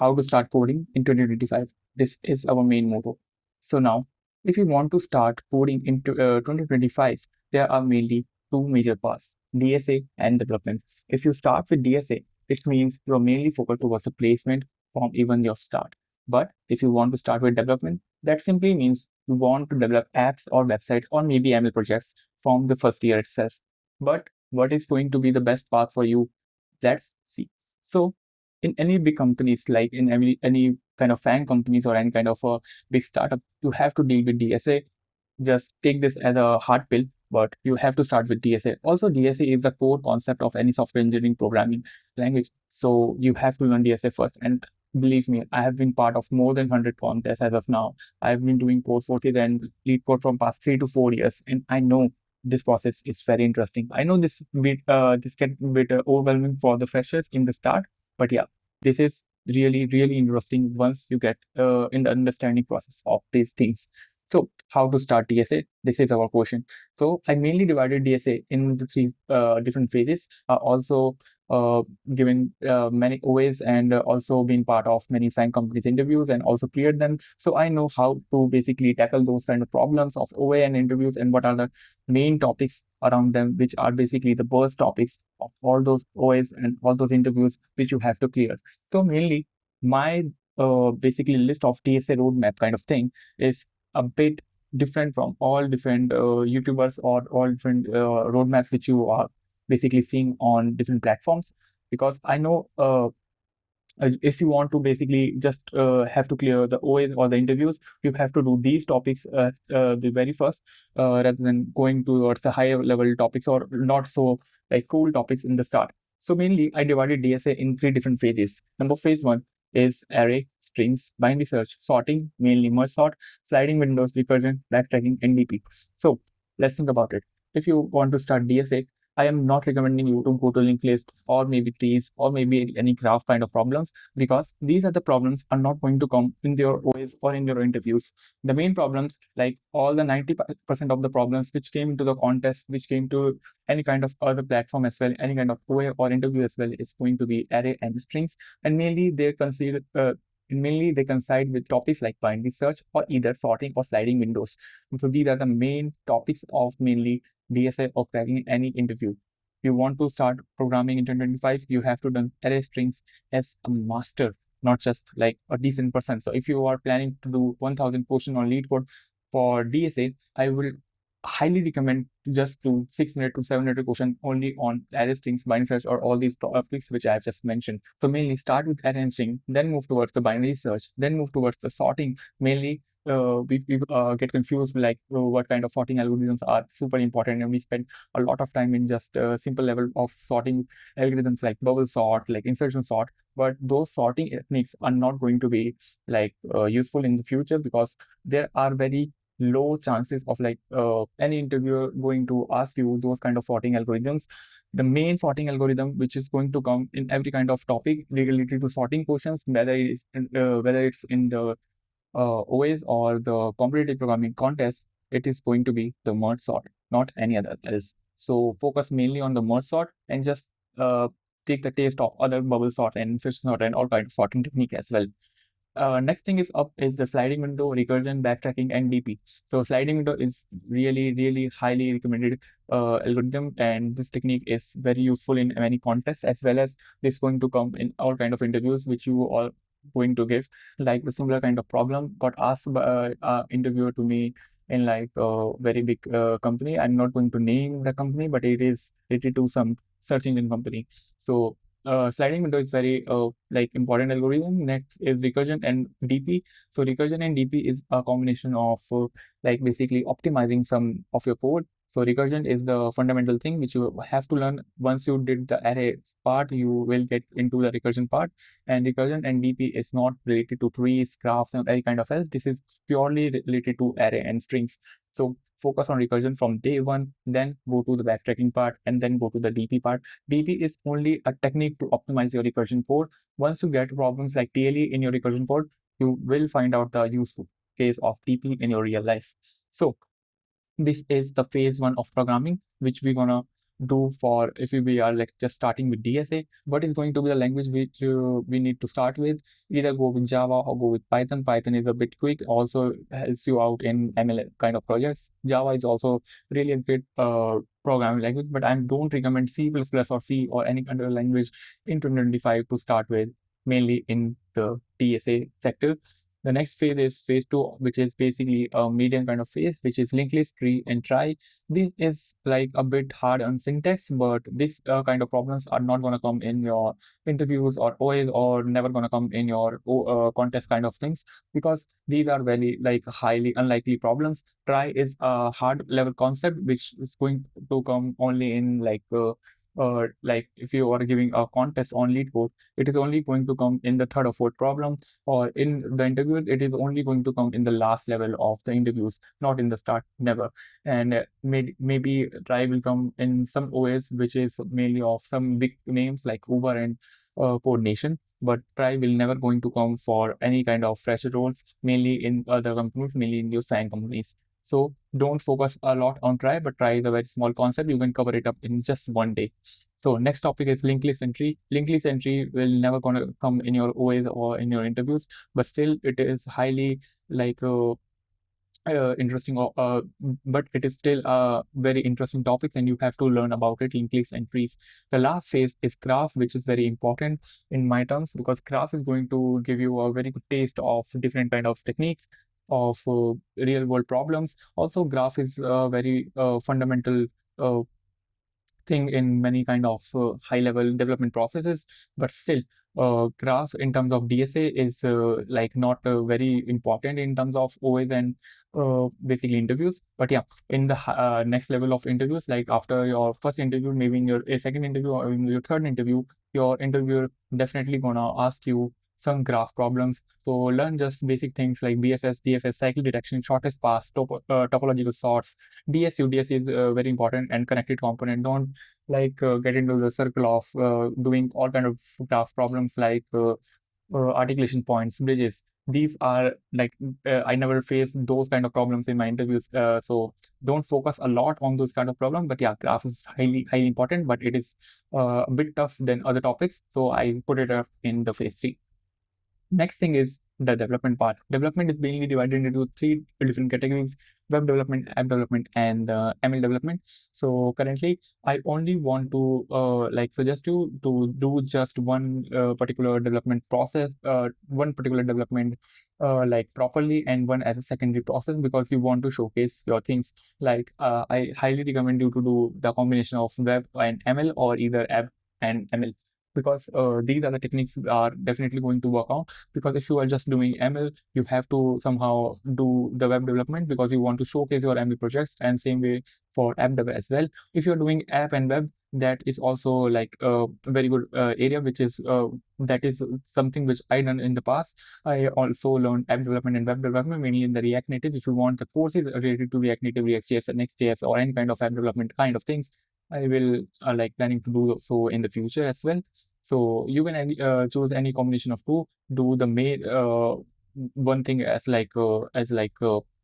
how to start coding in 2025. This is our main motto. So now, if you want to start coding in 2025, there are mainly two major paths, DSA and development. If you start with DSA, it means you're mainly focused towards the placement from even your start. But if you want to start with development, that simply means you want to develop apps or websites or maybe ML projects from the first year itself. But what is going to be the best path for you? Let's see. So in any big companies, like in any kind of FANG companies or any kind of a big startup, you have to deal with DSA. Just take this as a hard pill, but you have to start with DSA. Also, DSA is the core concept of any software engineering programming language. So you have to learn DSA first. And believe me, I have been part of more than 100 contests as of now. I've been doing code forces and lead code from past 3 to 4 years. And I know this process is very interesting. I know this can be a bit overwhelming for the freshers in the start, but yeah, this is really interesting once you get in the understanding process of these things. So how to start DSA? This is our question. So I mainly divided DSA in the three different phases. Also given many OAs and also been part of many FANG companies interviews and also cleared them. So I know how to basically tackle those kind of problems of OA and interviews and what are the main topics around them, which are basically the burst topics of all those OAs and all those interviews which you have to clear. So mainly my basically list of DSA roadmap kind of thing is a bit different from all different YouTubers or all different roadmaps which you are basically seeing on different platforms, because I know if you want to basically just have to clear the OA or the interviews, you have to do these topics the very first rather than going towards the higher level topics or not so like cool topics in the start. So mainly I divided DSA in three different phases. Phase 1 is array, strings, binary search, sorting, mainly merge sort, sliding windows, recursion, backtracking, and DP. So let's think about it. If you want to start DSA, I am not recommending you to go to linked list or maybe trees or maybe any graph kind of problems, because these are the problems are not going to come in your OAs or in your interviews. The main problems, like all the 90% of the problems which came into the contest, which came to any kind of other platform as well, any kind of OA or interview as well, is going to be array and strings, and mainly they coincide with topics like binary search or either sorting or sliding windows. So these are the main topics of mainly DSA or cracking any interview. If you want to start programming in 2025, you have to learn array strings as a master, not just like a decent person. So if you are planning to do 1000 question on lead code for DSA, I will highly recommend just do 600 to 700 question only on array strings, binary search, or all these topics which I have just mentioned. So mainly start with array and string, then move towards the binary search, then move towards the sorting. Mainly we get confused like what kind of sorting algorithms are super important, and we spend a lot of time in just simple level of sorting algorithms like bubble sort, like insertion sort, but those sorting techniques are not going to be like useful in the future, because there are very low chances of like any interviewer going to ask you those kind of sorting algorithms. The main sorting algorithm which is going to come in every kind of topic related to sorting questions, whether it's in the OAs or the competitive programming contest, it is going to be the merge sort, not any other else. So focus mainly on the merge sort and just take the taste of other bubble sort and insertion sort and all kinds of sorting technique as well. Next thing is the sliding window, recursion, backtracking, and DP. So sliding window is really highly recommended algorithm, and this technique is very useful in many contests, as well as this going to come in all kind of interviews which you all going to give. Like the similar kind of problem got asked by interviewer to me in like a very big company. I'm not going to name the company, but it is related to some search engine company. So sliding window is very like important algorithm. Next is recursion and DP. So recursion and DP is a combination of like basically optimizing some of your code. So recursion is the fundamental thing which you have to learn. Once you did the arrays part, you will get into the recursion part. And recursion and DP is not related to trees, graphs, and any kind of else. This is purely related to array and strings. So focus on recursion from day one, then go to the backtracking part, and then go to the DP part. DP is only a technique to optimize your recursion code. Once you get problems like TLE in your recursion code, you will find out the useful case of DP in your real life. So this is the phase 1 of programming, which we're gonna do for if we are like just starting with DSA, what is going to be the language which we need to start with? Either go with Java or go with Python. Python is a bit quick, also helps you out in ML kind of projects. Java is also really a great programming language, but I don't recommend C++ or C or any other language in 2025 to start with, mainly in the DSA sector. The next phase is phase 2, which is basically a medium kind of phase, which is linked list, tree, and try. This is like a bit hard on syntax, but this kind of problems are not going to come in your interviews or OAs, or never going to come in your contest kind of things, because these are very like highly unlikely problems. Try is a hard level concept which is going to come only in like if you are giving a contest on lead code, it is only going to come in the third or fourth problem, or in the interview it is only going to come in the last level of the interviews, not in the start, never. And maybe try will come in some OS which is mainly of some big names like Uber and Code Nation, but try will never going to come for any kind of fresher roles, mainly in other companies, mainly in your FANG companies. So don't focus a lot on try, but try is a very small concept. You can cover it up in just one day. So next topic is linked list entry. Linked list entry will never gonna come in your OAs or in your interviews, but still it is highly like interesting, but it is still a very interesting topics, and you have to learn about it, linked list entries. The last phase is graph, which is very important in my terms, because graph is going to give you a very good taste of different kind of techniques of real world problems. Also, graph is a very fundamental thing in many kind of high level development processes, but still graph in terms of DSA is like not very important in terms of OAs and basically interviews. But yeah, in the next level of interviews, like after your first interview, maybe in your second interview or in your third interview, your interviewer definitely gonna ask you some graph problems. So learn just basic things like BFS, DFS, cycle detection, shortest path, topological sorts. DSU is very important, and connected component. Don't get into the circle of doing all kind of graph problems like articulation points, bridges. These are like I never faced those kind of problems in my interviews. So don't focus a lot on those kind of problems. But yeah, graph is highly important, but it is a bit tough than other topics. So I put it up in the phase 3. Next thing is the development part. Development is mainly divided into 3 different categories: web development, app development, and ML development. So currently, I only want to suggest you to do just one particular development process, one particular development like properly, and one as a secondary process, because you want to showcase your things. I highly recommend you to do the combination of web and ML, or either app and ML, because these are the techniques are definitely going to work out. Because if you are just doing ML, you have to somehow do the web development, because you want to showcase your ML projects, and same way for app dev as well. If you're doing app and web, that is also like a very good area, which is that is something which I done in the past. I also learned app development and web development mainly in the React Native. If you want the courses related to React Native, React.js, and Next.js, or any kind of app development kind of things, I will planning to do so in the future as well. So you can choose any combination of two. Do the main one thing as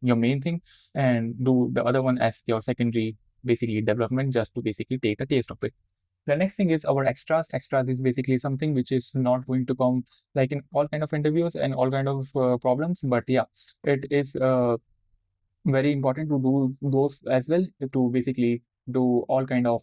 your main thing, and do the other one as your secondary, basically development, just to basically take a taste of it. The next thing is our extras. Extras is basically something which is not going to come like in all kind of interviews and all kind of problems, but yeah, it is very important to do those as well, to basically do all kind of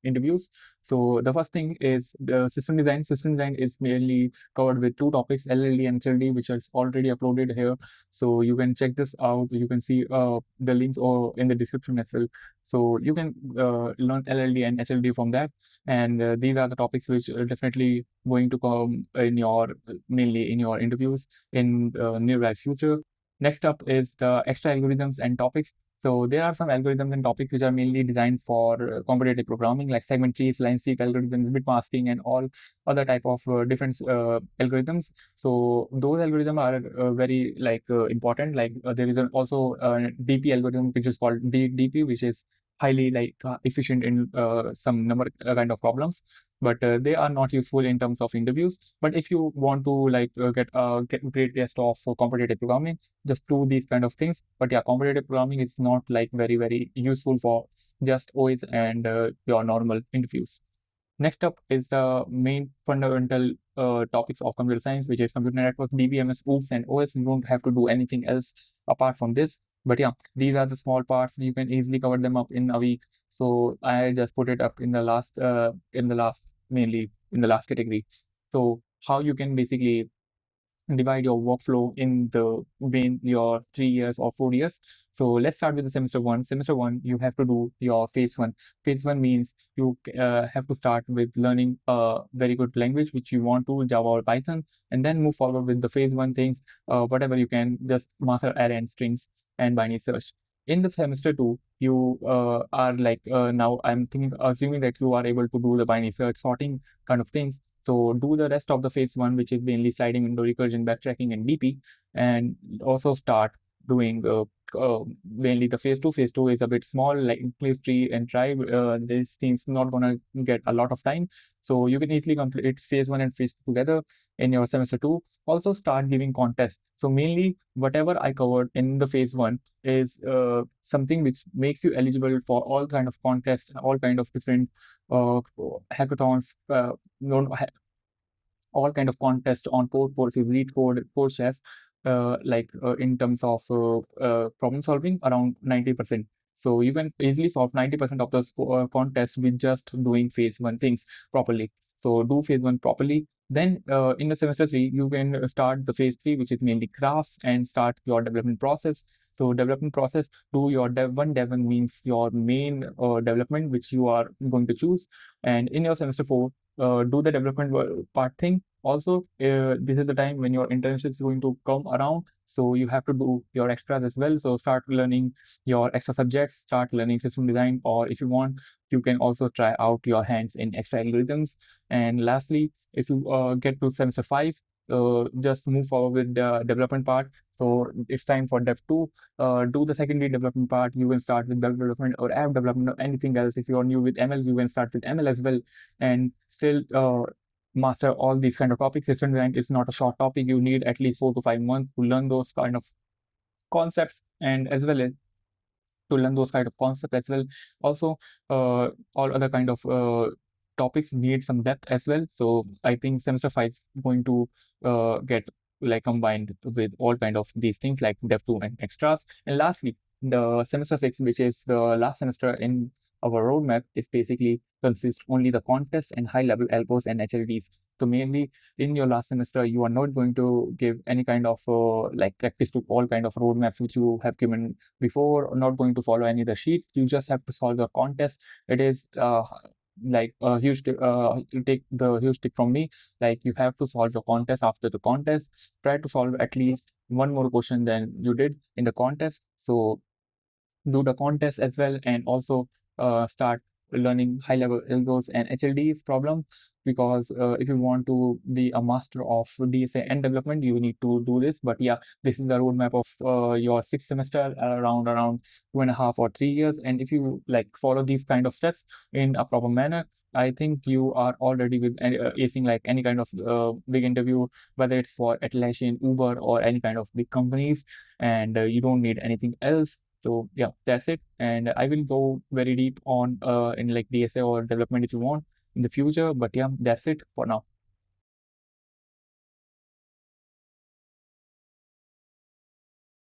interviews. So the first thing is the system design. System design is mainly covered with 2 topics, LLD and HLD, which is already uploaded here. So you can check this out. You can see the links or in the description as well. So you can learn LLD and HLD from that. And these are the topics which are definitely going to come in your mainly in your interviews in the nearby future. Next up is the extra algorithms and topics. So there are some algorithms and topics which are mainly designed for competitive programming, like segment trees, line seek algorithms, bit masking, and all other type of different algorithms. So those algorithms are very important. There is also a DP algorithm which is called DP, which is highly efficient in some number kind of problems, but they are not useful in terms of interviews. But if you want to get great test of competitive programming, just do these kind of things. But yeah, competitive programming is not like very useful for just OS and your normal interviews. Next up is the main fundamental topics of computer science, which is computer network, DBMS, OOPS, and OS. You don't have to do anything else apart from this. But yeah, these are the small parts. You can easily cover them up in a week. So I just put it up in the last, mainly in the last category. So how you can basically divide your workflow in your 3 years or 4 years. So let's start with the semester one. Semester one, you have to do your phase one. Phase one means you have to start with learning a very good language which you want to, Java or Python, and then move forward with the phase one things, whatever you can, just master array and strings and binary search. In the semester two, you are now I'm assuming that you are able to do the binary search sorting kind of things. So do the rest of the phase one, which is mainly sliding window recursion, backtracking, and DP, and also start doing mainly the phase two. Phase two is a bit small, like place tree and try. These things not gonna get a lot of time, so you can easily complete phase one and phase two together in your semester two. Also start giving contests. So mainly whatever I covered in the phase one is something which makes you eligible for all kind of contests, all kind of different hackathons, all kind of contests on code forces, lead code, code chef, in terms of problem solving around 90%. So you can easily solve 90% of the contest with just doing phase one things properly. So do phase one properly. Then in the semester three, you can start the phase three, which is mainly graphs, and start your development process. So development process, do your dev one means your main development which you are going to choose. And in your semester four, do the development part thing. Also, this is the time when your internship is going to come around, so you have to do your extras as well. So start learning your extra subjects, start learning system design, or if you want, you can also try out your hands in extra algorithms. And lastly, if you get to semester five, just move forward with the development part. So it's time for dev 2. Do the secondary development part. You can start with web development or app development or anything else. If you are new with ML, you can start with ML as well, and still master all these kind of topics. System design is not a short topic. You need at least 4 to 5 months to learn those kind of concepts, and as well as to learn those kind of concepts as well. Also, all other kind of topics need some depth as well. So I think semester 5 is going to get combined with all kind of these things like dev 2 and extras. And lastly, the semester 6, which is the last semester in our roadmap, is basically consists only the contest and high level elbows and HLDs. So mainly in your last semester, you are not going to give any kind of practice to all kind of roadmaps which you have given before, or not going to follow any of the sheets. You just have to solve your contest. It is a huge you take the huge tip from me. Like, you have to solve your contest. After the contest, try to solve at least one more question than you did in the contest. So do the contest as well, and also start learning high level LGOs and HLDs problems, because if you want to be a master of DSA and development, you need to do this. But yeah, this is the roadmap of your sixth semester, around 2.5 or 3 years. And if you follow these kind of steps in a proper manner, I think you are already with acing any kind of big interview, whether it's for Atlassian, Uber, or any kind of big companies, and you don't need anything else. So yeah, that's it. And I will go very deep on in DSA or development if you want in the future. But yeah, that's it for now.